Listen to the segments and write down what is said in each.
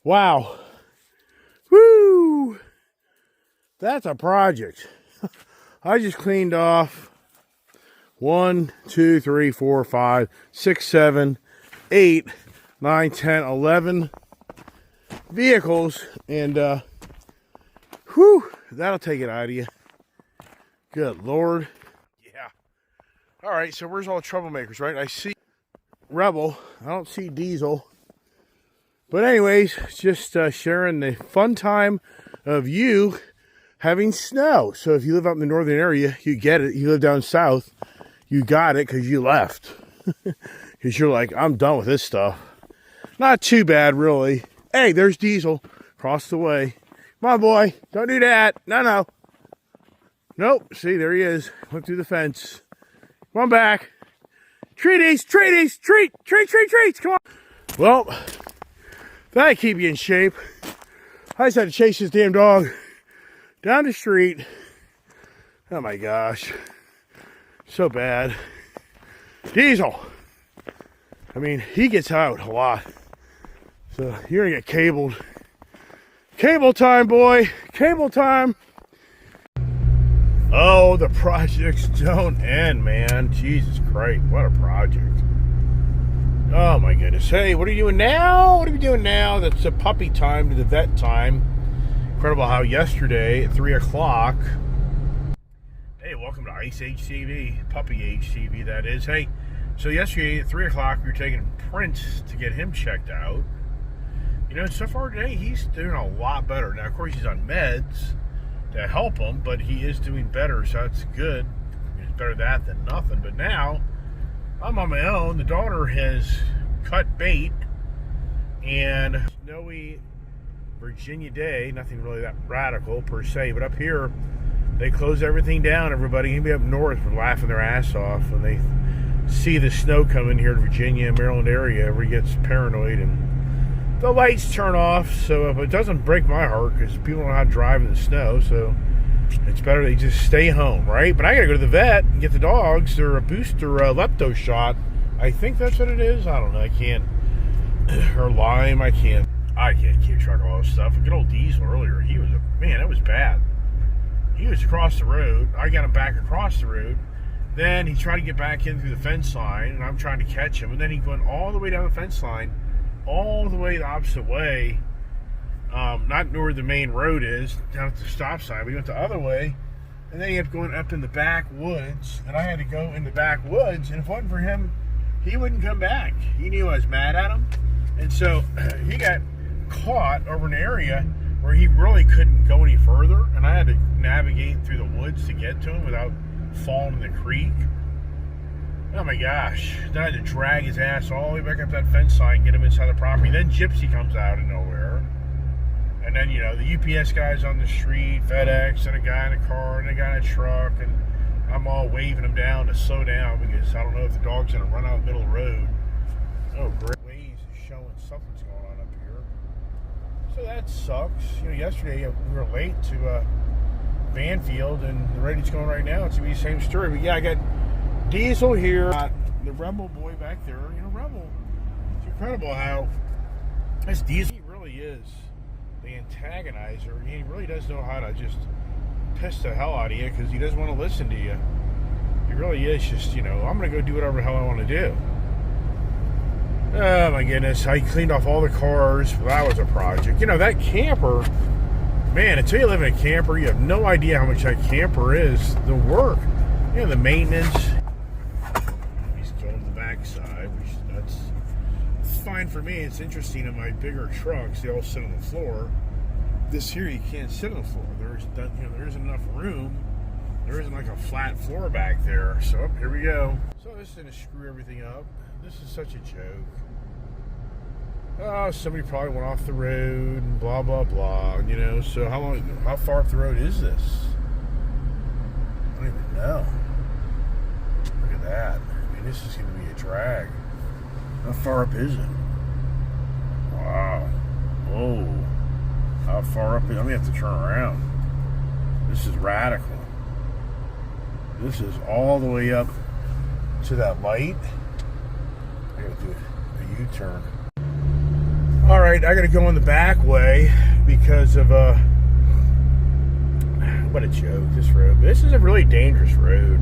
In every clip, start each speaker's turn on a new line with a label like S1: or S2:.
S1: Wow. Woo! That's a project. I just cleaned off 1, 2, 3, 4, 5, 6, 7, 8, 9, 10, 11 vehicles. And, whew, that'll take it out of you. Good Lord. Yeah. All right, so where's all the troublemakers, right? I see Rebel. I don't see Diesel. But anyways, just sharing the fun time of you having snow. So if you live up in the northern area, you get it. You live down south, you got it because you left. Because you're like, I'm done with this stuff. Not too bad, really. Hey, there's Diesel across the way. Come on, boy. Don't do that. No. Nope. See, there he is. Went through the fence. Come on back. Treaties. Treats. Come on. Well, that'll keep you in shape. I just had to chase this damn dog down the street. Oh my gosh. So bad. Diesel. I mean, he gets out a lot. So you're gonna get cabled. Cable time, boy. Cable time. Oh, the projects don't end, man. Jesus Christ, what a project. Oh my goodness. Hey, what are you doing now? What are we doing now? That's a puppy time to the vet time. Incredible how yesterday at 3 o'clock. Hey, welcome to Ice HTV. Puppy HTV, that is. Hey, so yesterday at 3 o'clock, we were taking Prince to get him checked out. You know, so far today, he's doing a lot better. Now, of course, he's on meds to help him, but he is doing better, so that's good. It's better that than nothing. But now, I'm on my own. The daughter has cut bait, and snowy Virginia day, nothing really that radical per se, but up here, they close everything down, everybody. Maybe up north are laughing their ass off when they see the snow coming here to Virginia, Maryland area. Everybody gets paranoid, and the lights turn off, so if it doesn't break my heart, because people don't know how to drive in the snow, so it's better they just stay home, right? But I gotta go to the vet and get the dogs their booster lepto shot. I think that's what it is. I don't know. I can't. Or Lyme. I can't keep track of all this stuff. Good old Diesel earlier. He was man. It was bad. He was across the road. I got him back across the road. Then he tried to get back in through the fence line, and I'm trying to catch him. And then he went all the way down the fence line, all the way the opposite way. Not where the main road is, down at the stop sign. We went the other way, and then he kept going up in the backwoods, and I had to go in the backwoods, and if it wasn't for him, he wouldn't come back. He knew I was mad at him, and so he got caught over an area where he really couldn't go any further, and I had to navigate through the woods to get to him without falling in the creek. Oh my gosh. Then I had to drag his ass all the way back up that fence line, get him inside the property. Then Gypsy comes out of nowhere. And then, you know, the UPS guy's on the street, FedEx, and a guy in a car, and a guy in a truck, and I'm all waving him down to slow down because I don't know if the dog's going to run out in the middle of the road. Oh, great. Waze is showing something's going on up here. So that sucks. You know, yesterday we were late to Vanfield, and the rate it's going right now, it's going to be the same story. But yeah, I got Diesel here. The Rebel boy back there. You know, Rebel. It's incredible how this Diesel really is the antagonizer. He really does know how to just piss the hell out of you because he doesn't want to listen to you. He really is just, you know, I'm going to go do whatever the hell I want to do. Oh my goodness. I cleaned off all the cars. Well, that was a project. You know, that camper, man, until you live in a camper, you have no idea how much that camper is. The work, you know, the maintenance. He's going to the backside, which that's fine for me. It's interesting in my bigger trucks, they all sit on the floor. This here, you can't sit on the floor. There isn't enough room. There isn't like a flat floor back there. So here we go. So this is going to screw everything up. This is such a joke. Oh, somebody probably went off the road and blah, blah, blah. You know, so how far up the road is this? I don't even know. Look at that. I mean, this is going to be a drag. How far up is it? Wow. Whoa. How far up? I'm going to have to turn around. This is radical. This is all the way up to that light. I got to do a U-turn. All right, I got to go in the back way because of what a joke, this road. This is a really dangerous road.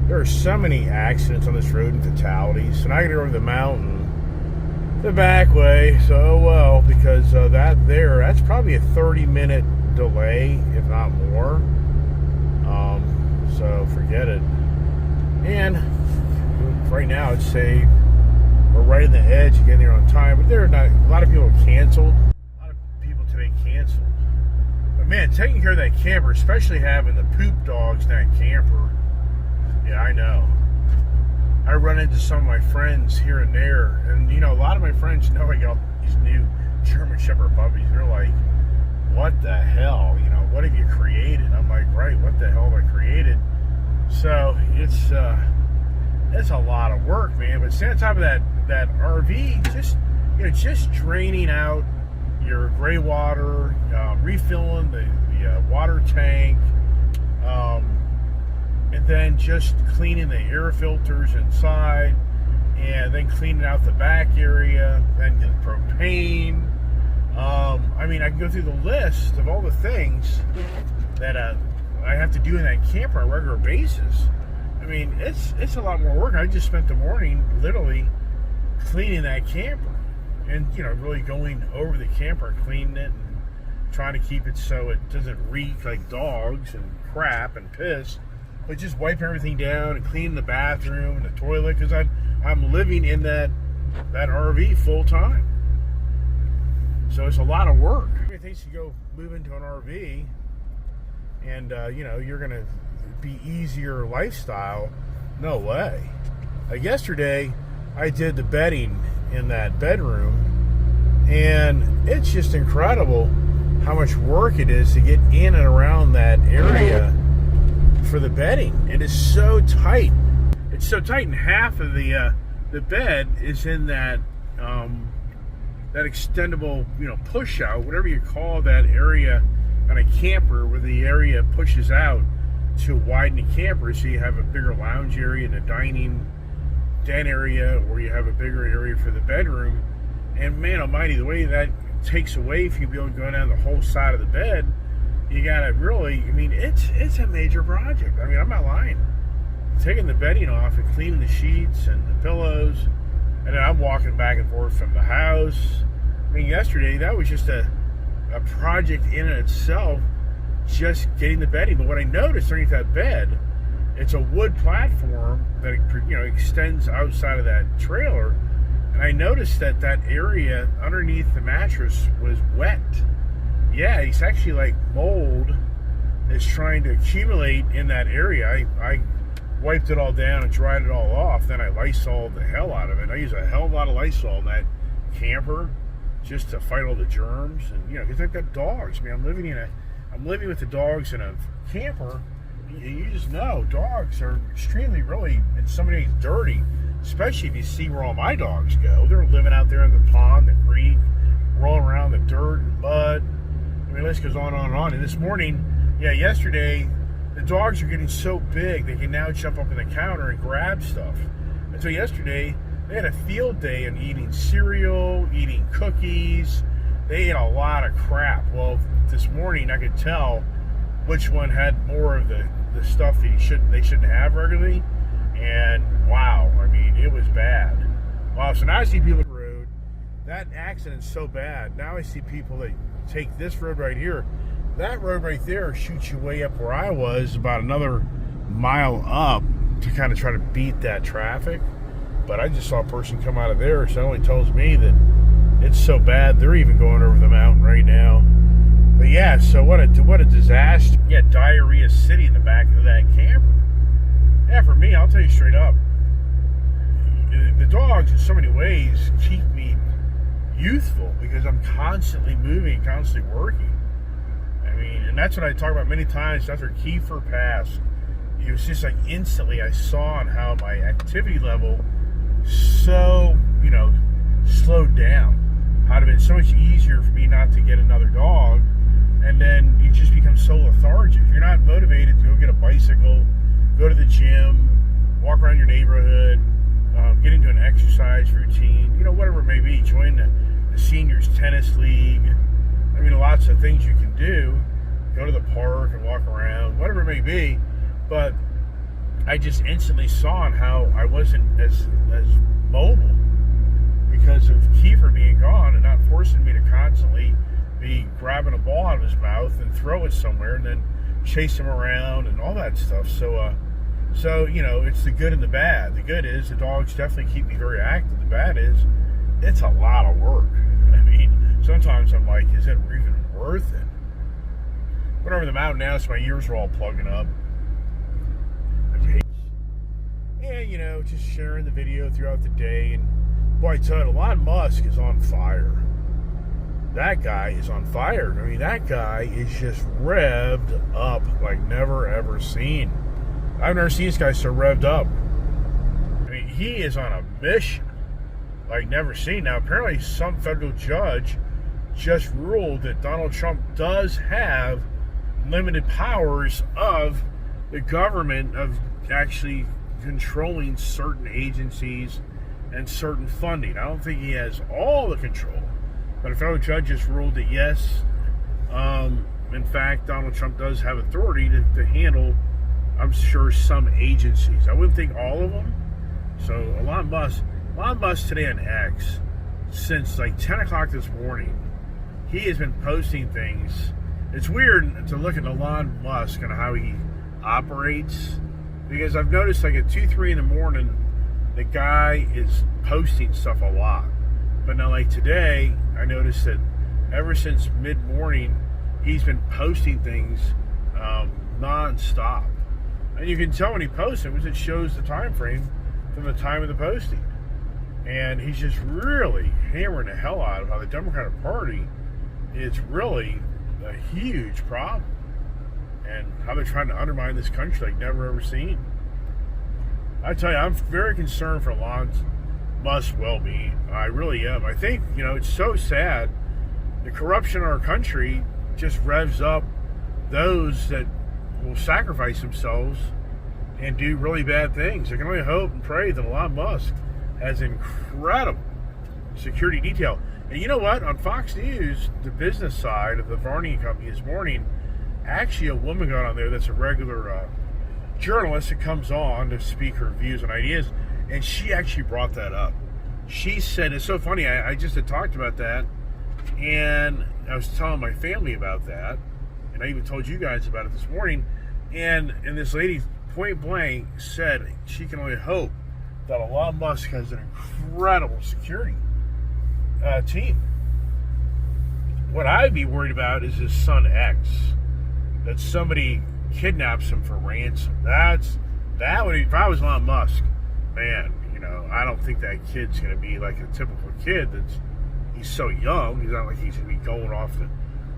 S1: There are so many accidents on this road and fatalities. So now I got to go over the mountain, the back way. So, well, because that's probably a 30-minute delay, if not more. So forget it. And right now, I'd say we're right in the edge of getting there on time. But there are not a lot of people canceled. A lot of people today canceled. But man, taking care of that camper, especially having the poop dogs in that camper. Yeah, I know. I run into some of my friends here and there, and a lot of my friends know I got these new German Shepherd puppies. They're like, "What the hell? What have you created?" I'm like, "Right, what the hell have I created?" So it's a lot of work, man. But staying on top of that RV, just draining out your gray water, refilling the water tank. And then just cleaning the air filters inside, and then cleaning out the back area, then the propane. I can go through the list of all the things that I have to do in that camper on a regular basis. It's a lot more work. I just spent the morning literally cleaning that camper, and really going over the camper, cleaning it, and trying to keep it so it doesn't reek like dogs and crap and piss. But just wipe everything down and clean the bathroom and the toilet, because I'm living in that RV full time. So it's a lot of work. Everybody thinks you go move into an RV and you're gonna be easier lifestyle. No way. Like yesterday, I did the bedding in that bedroom, and it's just incredible how much work it is to get in and around that area for the bedding. It is so tight. It's so tight, and half of the bed is in that extendable, push out, whatever you call that area on a camper, where the area pushes out to widen the camper, so you have a bigger lounge area and a dining den area, or you have a bigger area for the bedroom. And man almighty, the way that takes away if you be able to go down the whole side of the bed, you gotta really, it's a major project. I'm not lying. Taking the bedding off and cleaning the sheets and the pillows, and then I'm walking back and forth from the house. Yesterday, that was just a project in itself, just getting the bedding. But what I noticed underneath that bed, it's a wood platform that extends outside of that trailer, and I noticed that area underneath the mattress was wet. Yeah, it's actually like mold is trying to accumulate in that area. I wiped it all down and dried it all off. Then I Lysoled the hell out of it. I use a hell of a lot of Lysol in that camper just to fight all the germs. And because I've got dogs. I'm living with the dogs in a camper. You just know dogs are extremely, really, in some ways dirty. Especially if you see where all my dogs go. They're living out there in the pond, the creek, rolling around the dirt and mud. The list goes on and on. And this morning, yesterday, the dogs are getting so big they can now jump up on the counter and grab stuff. And so yesterday, they had a field day in eating cereal, eating cookies. They ate a lot of crap. Well, this morning I could tell which one had more of the stuff that they shouldn't have regularly. And wow, it was bad. Wow, so now I see people on the road. That accident's so bad. Now I see people that take this road right here. That road right there shoots you way up where I was, about another mile up, to kind of try to beat that traffic. But I just saw a person come out of there, so it only tells me that it's so bad they're even going over the mountain right now. But yeah, so what a disaster. Yeah, diarrhea city in the back of that camper. Yeah, for me, I'll tell you straight up, the dogs in so many ways keep me youthful, because I'm constantly moving, constantly working. And that's what I talk about many times after Kiefer passed. It was just like instantly I saw on how my activity level so, slowed down. How it would have been so much easier for me not to get another dog. And then you just become so lethargic. If you're not motivated to go get a bicycle, go to the gym, walk around your neighborhood, get into an exercise routine, whatever it may be, join the seniors tennis league. I mean, lots of things you can do. Go to the park and walk around, whatever it may be. But I just instantly saw how I wasn't as mobile because of Kiefer being gone and not forcing me to constantly be grabbing a ball out of his mouth and throw it somewhere and then chase him around and all that stuff. So you know, it's the good and the bad. The good is the dogs definitely keep me very active. The bad is it's a lot of work. I mean, sometimes I'm like, is it even worth it? Went over the mountain now, so my ears are all plugging up. And, you know, just sharing the video throughout the day. And boy, I tell you, Elon Musk is on fire. That guy is on fire. I mean, that guy is just revved up like never ever seen. I've never seen this guy so revved up. I mean, he is on a mission like never seen. Now, apparently some federal judge just ruled that Donald Trump does have limited powers of the government of actually controlling certain agencies and certain funding. I don't think he has all the control, but a federal judge just ruled that yes, in fact, Donald Trump does have authority to handle, I'm sure, some agencies. I wouldn't think all of them. So Elon Musk today on X, since like 10 o'clock this morning, he has been posting things. It's weird to look at Elon Musk and how he operates, because I've noticed like at 2, 3 in the morning, the guy is posting stuff a lot. But now like today, I noticed that ever since mid-morning, he's been posting things non-stop. And you can tell when he posts it, because it shows the time frame from the time of the posting. And he's just really hammering the hell out of how the Democratic Party is really a huge problem. And how they're trying to undermine this country like never ever seen. I tell you, I'm very concerned for Elon Musk's well-being. I really am. I think, you know, it's so sad. The corruption in our country just revs up those that will sacrifice themselves and do really bad things. I can only hope and pray that Elon Musk has incredible security detail. And you know what? On Fox News, the business side of the Varney Company this morning, actually a woman got on there that's a regular journalist that comes on to speak her views and ideas, and she actually brought that up. She said, it's so funny, I just had talked about that, and I was telling my family about that, and I even told you guys about it this morning, and this lady point blank said she can only hope that Elon Musk has an incredible security team. What I'd be worried about is his son X, that somebody kidnaps him for ransom. That would, if I was Elon Musk, man, you know, I don't think that kid's going to be like a typical kid he's so young. He's not like he's going to be going off to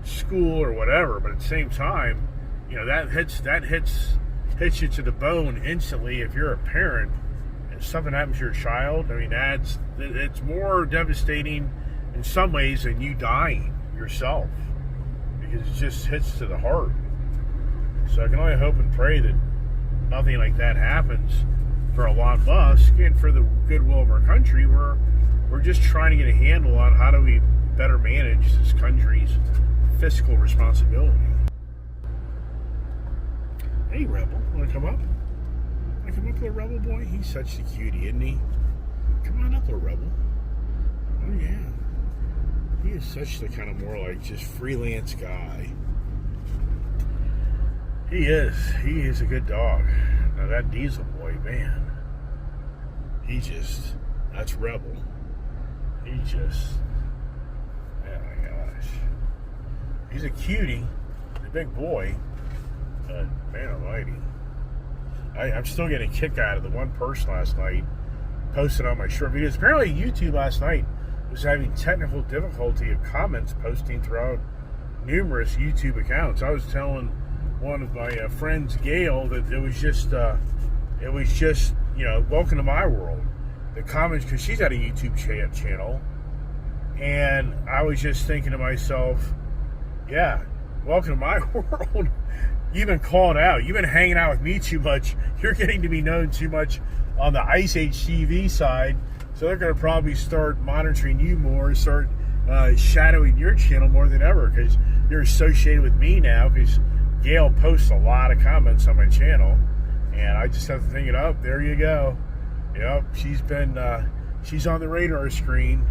S1: school or whatever, but at the same time, you know, that hits you to the bone instantly if you're a parent and something happens to your child. I mean, it's more devastating in some ways than you dying yourself, because it just hits to the heart. So I can only hope and pray that nothing like that happens for Elon Musk and for the goodwill of our country. We're just trying to get a handle on how do we better manage this country's fiscal responsibility. Hey, Rebel, want to come up? Want to come up, little Rebel boy? He's such a cutie, isn't he? Come on up, little Rebel. Oh, yeah. He is such the kind of more like just freelance guy. He is a good dog. Now that Diesel boy, man, that's Rebel. Oh my gosh. He's a cutie, a big boy, but man almighty. I'm still getting a kick out of the one person last night posted on my short videos. Apparently YouTube last night was having technical difficulty of comments posting throughout numerous YouTube accounts. I was telling one of my friends, Gail, that it was just you know, welcome to my world. The comments, because she's got a YouTube channel, and I was just thinking to myself, yeah, welcome to my world. You've been called out. You've been hanging out with me too much. You're getting to be known too much on the Ice Age TV side, so they're going to probably start monitoring you more, start shadowing your channel more than ever because you're associated with me now because Gail posts a lot of comments on my channel, and I just have to think it up. There you go. Yep, she's on the radar screen,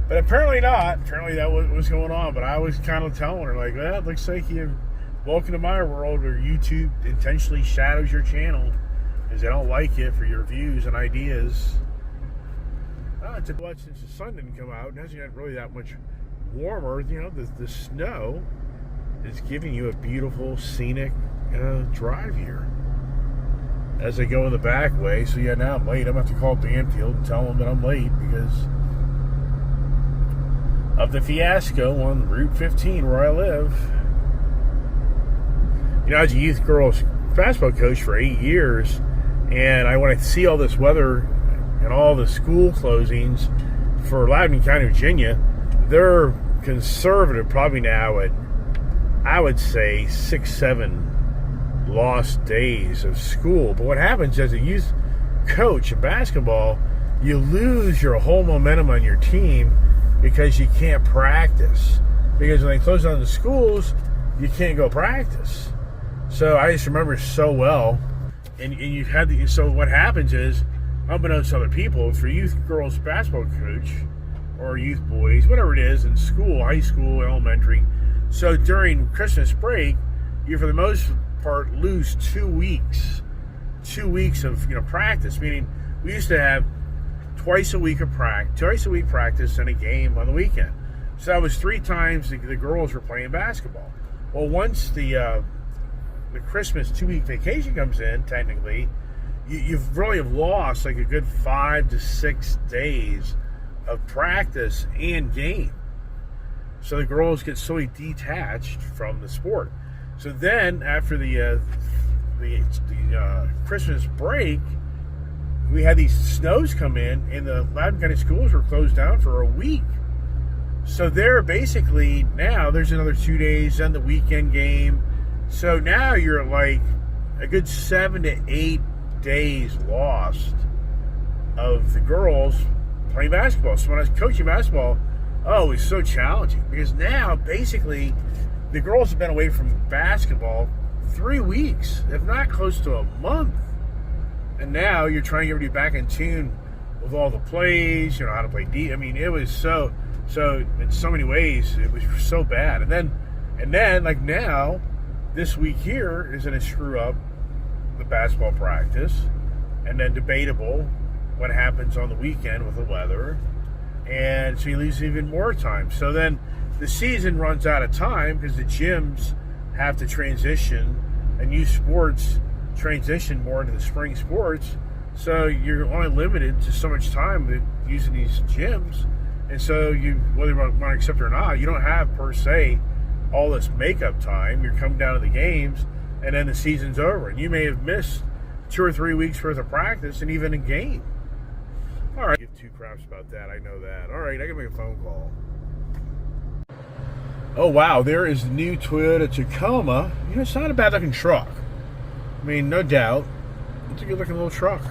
S1: but apparently not. Apparently that was going on, but I was kind of telling her, like, well, it looks like you're welcome to my world where YouTube intentionally shadows your channel because they don't like it for your views and ideas. It's a blood since the sun didn't come out. It hasn't got really that much warmer. You know, the snow is giving you a beautiful scenic drive here. As I go in the back way, so yeah, now I'm late. I'm going to have to call Banfield and tell them that I'm late because of the fiasco on Route 15 where I live. You know, I was a youth girls basketball coach for 8 years, and when I see all this weather and all the school closings for Loudoun County, Virginia, they're conservative probably now at, I would say, 6-7 lost days of school. But what happens as a youth coach in basketball, you lose your whole momentum on your team because you can't practice. Because when they close down the schools, you can't go practice. So I just remember so well. And you had so what happens is, unbeknownst to other people, for youth girls basketball coach or youth boys, whatever it is, in school, high school, elementary. So during Christmas break, you for the most part lose 2 weeks. 2 weeks of practice. Meaning we used to have twice a week practice and a game on the weekend. So that was 3 times the girls were playing basketball. Well, once the Christmas 2-week vacation comes in, technically, you've really have lost like a good 5 to 6 days of practice and game. So the girls get so detached from the sport. So then after the Christmas break, we had these snows come in, and the Loudoun County schools were closed down for a week. So they're basically now there's another 2 days, then the weekend game. So now you're like a good 7 to 8 days lost of the girls playing basketball. So when I was coaching basketball, it was so challenging because now basically the girls have been away from basketball 3 weeks, if not close to a month. And now you're trying to get everybody back in tune with all the plays, how to play D. I mean, it was so in so many ways, it was so bad. And then like now, this week here is going to screw up the basketball practice, and then debatable what happens on the weekend with the weather, and so you lose even more time. So then the season runs out of time because the gyms have to transition and youth sports transition more into the spring sports. So you're only limited to so much time using these gyms, and so you, whether you want to accept it or not, you don't have per se all this makeup time. You're coming down to the games, and then the season's over, and you may have missed 2 or 3 weeks worth of practice and even a game. All right, give 2 craps about that. I know that. All right, I can make a phone call. Oh wow, there is the new Toyota Tacoma. It's not a bad looking truck. I mean, no doubt, it's a good looking little truck.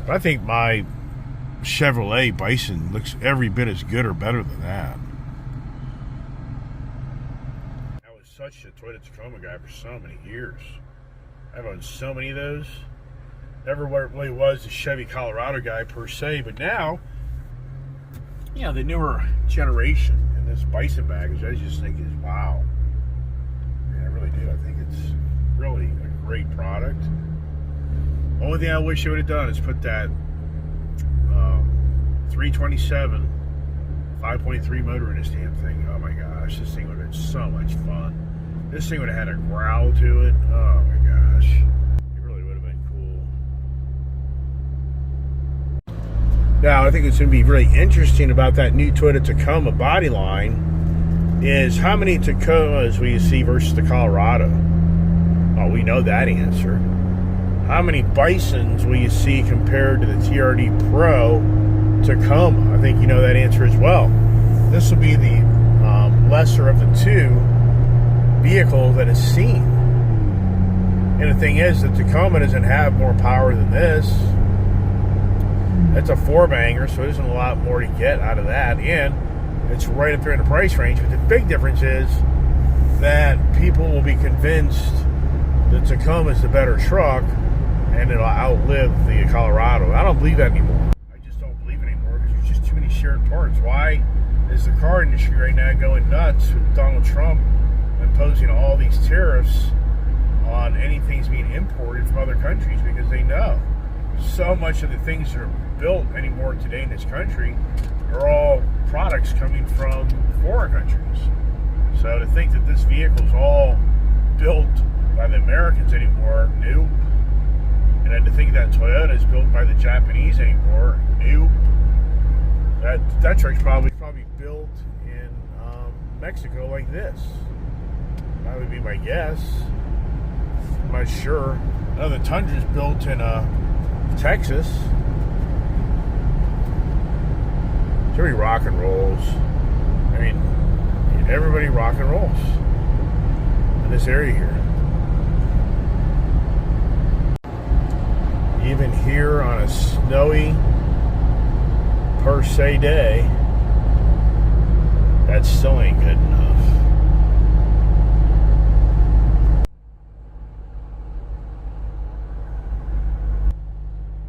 S1: But I think my Chevrolet Bison looks every bit as good or better than that. Such a Toyota Tacoma guy for so many years. I've owned so many of those. Never really was a Chevy Colorado guy per se, but now, the newer generation in this Bison baggage, I just think is wow. I really do. I think it's really a great product. Only thing I wish I would have done is put that 327 5.3 motor in this damn thing. Oh my gosh, this thing would have been so much fun. This thing would have had a growl to it. Oh my gosh. It really would have been cool. Now, I think it's going to be really interesting about that new Toyota Tacoma body line is how many Tacomas will you see versus the Colorado? Oh, we know that answer. How many Bisons will you see compared to the TRD Pro Tacoma? I think you know that answer as well. This will be the lesser of the 2 vehicles that is seen. And the thing is, the Tacoma doesn't have more power than this. It's a 4-banger, so there's a lot more to get out of that. And It's right up there in the price range. But the big difference is that people will be convinced that Tacoma is the better truck and it'll outlive the Colorado. I don't believe that anymore. I just don't believe it anymore because there's just too many shared parts. Why is the car industry right now going nuts with Donald Trump imposing all these tariffs on anything that's being imported from other countries? Because they know so much of the things that are built anymore today in this country are all products coming from foreign countries. So to think that this vehicle is all built by the Americans anymore, nope. And then to think that Toyota is built by the Japanese anymore, nope. That truck's probably built in Mexico like this. That would be my guess. I'm not sure. I know the Tundra's built in Texas. Everybody rock and rolls. I mean, everybody rock and rolls in this area here. Even here on a snowy per se day, that still ain't good enough.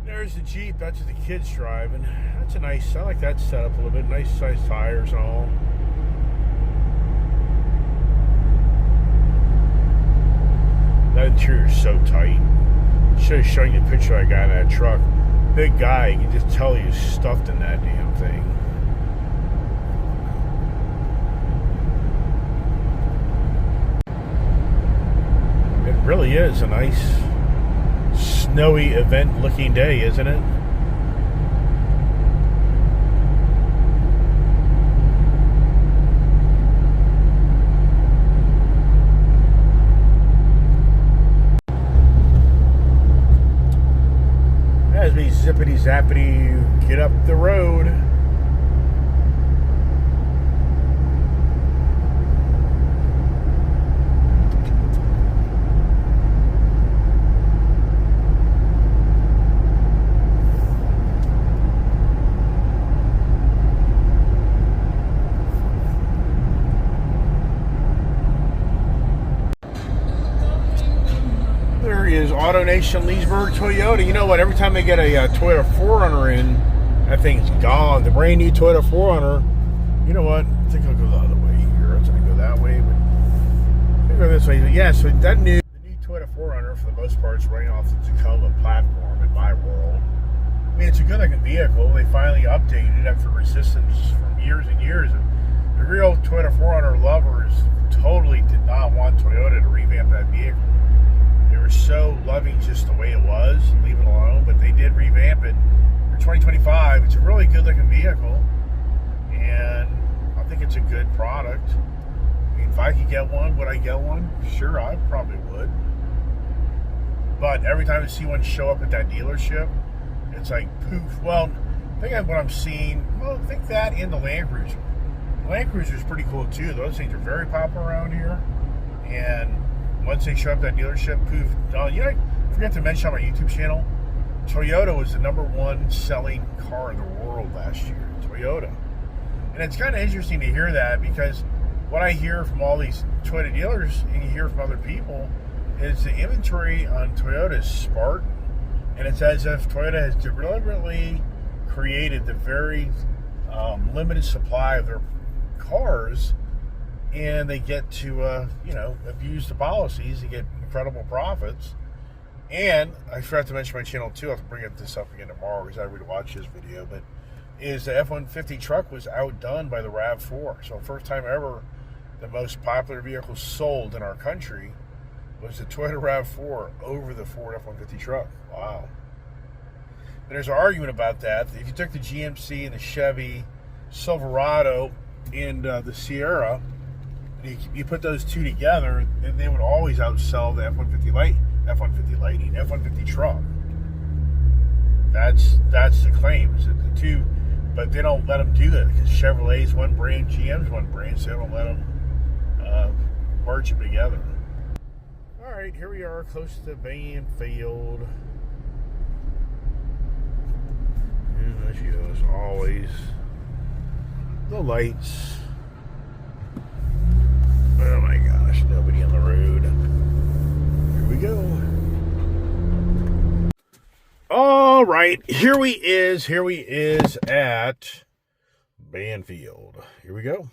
S1: There's the Jeep. That's what the kid's driving. That's a nice. I like that setup a little bit. Nice size tires and all. That interior is so tight. Should have shown you a picture of that guy in that truck. Big guy. You can just tell he's stuffed in that damn thing. It really is a nice snowy event looking day, isn't it? As we zippity zappity get up the road. Is AutoNation Leesburg Toyota. You know what? Every time they get a Toyota 4Runner in, that thing's gone. The brand new Toyota 4Runner. You know what? I think I'll go the other way here. I was going to go that way, but I'll go this way. Yeah, so the new Toyota 4Runner, for the most part, is running off the Tacoma platform in my world. I mean, it's a good looking vehicle. They finally updated it after resistance from years and years. And the real Toyota 4Runner lovers totally did not want Toyota to revamp that vehicle. They were so loving just the way it was, leave it alone, but they did revamp it for 2025. It's a really good looking vehicle, and I think it's a good product. I mean, if I could get one, would I get one? Sure, I probably would. But every time I see one show up at that dealership, it's like poof. Well, I think what I'm seeing, well, I think that and the Land Cruiser. The Land Cruiser is pretty cool too. Those things are very popular around here, and once they show up at that dealership, poof. You know, I forgot to mention on my YouTube channel, Toyota was the #1 selling car in the world last year. Toyota. And it's kind of interesting to hear that, because what I hear from all these Toyota dealers and you hear from other people is the inventory on Toyota is spartan. And it's as if Toyota has deliberately created the very limited supply of their cars, and they get to, abuse the policies and get incredible profits. And I forgot to mention my channel too. I'll bring this up again tomorrow because I would watch this video. But is the F-150 truck was outdone by the RAV4. So first time ever, the most popular vehicle sold in our country was the Toyota RAV4 over the Ford F-150 truck. Wow. And there's an argument about that. If you took the GMC and the Chevy Silverado and the Sierra, you put those two together, and they would always outsell the F-150 Lightning, F-150 truck. That's the claim, is that the two, but they don't let them do that because Chevrolet's one brand, GM's one brand, so they don't let them merge them together. All right, here we are, close to Banfield. And as always, The lights. Oh my gosh, nobody on the road. Here we go. All right, here we is at Banfield. Here we go.